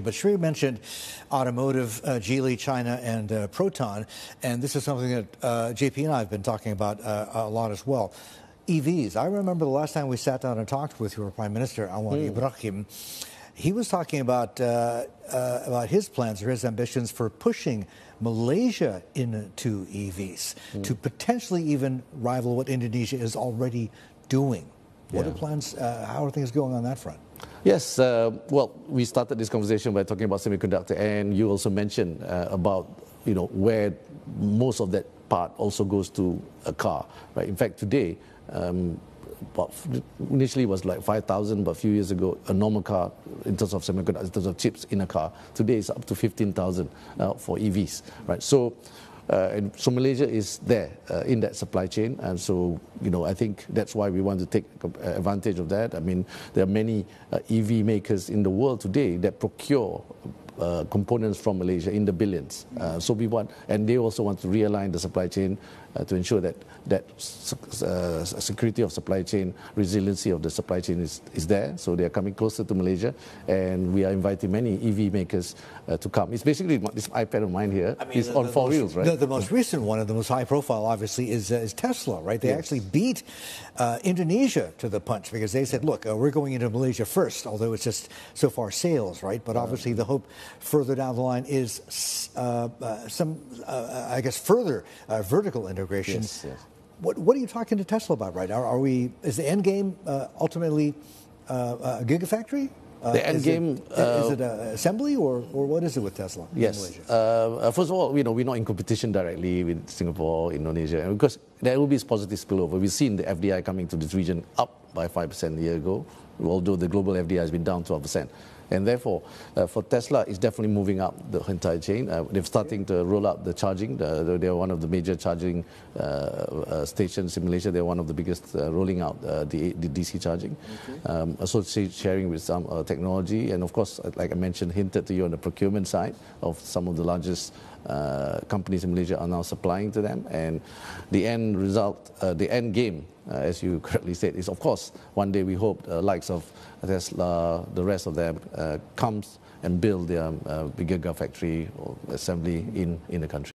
But Sri mentioned automotive, Geely, China, and Proton, and this is something that JP and I have been talking about a lot as well. EVs. I remember the last time we sat down and talked with your Prime Minister, Anwar Ibrahim. He was talking about his plans or his ambitions for pushing Malaysia into EVs to potentially even rival what Indonesia is already doing. What are plans? How are things going on that front? Yes, well, we started this conversation by talking about semiconductor, and you also mentioned about where most of that part also goes to a car, right? In fact, today, initially it was like 5,000, but a few years ago, a normal car in terms of semiconductors, in terms of chips in a car, today it's up to 15,000 for EVs, right? So so Malaysia is there in that supply chain, and so I think that's why we want to take advantage of that. I mean, there are many EV makers in the world today that procure components from Malaysia in the billions. So we want, and they also want to realign the supply chain to ensure that security of supply chain, resiliency of the supply chain is there. So they are coming closer to Malaysia, and we are inviting many EV makers to come. It's basically this iPad of mine here. I mean, is on four wheels, right? The most recent one, and the most high profile, obviously, is Tesla, right? They actually beat Indonesia to the punch because they said, look, we're going into Malaysia first, although it's just so far sales, right? But obviously the hope further down the line is I guess, further vertical integration. Yes. What are you talking to Tesla about, right? Is the end game ultimately a gigafactory? The end game is it assembly or what is it with Tesla? Yes. First of all, we're not in competition directly with Singapore, Indonesia, and because there will be positive spillover. We've seen the FDI coming to this region up by 5% a year ago, although the global FDI has been down 12%. And therefore, for Tesla, it's definitely moving up the entire chain. They're starting to roll out the charging. They're one of the major charging stations in Malaysia. They're one of the biggest rolling out the DC charging. Also sharing with some technology. And of course, like I mentioned, hinted to you on the procurement side of some of the largest companies in Malaysia are now supplying to them. And the end result, the end game, as you correctly said, is of course one day we hope the likes of Tesla, the rest of them, comes and build their bigger gigafactory or assembly in the country.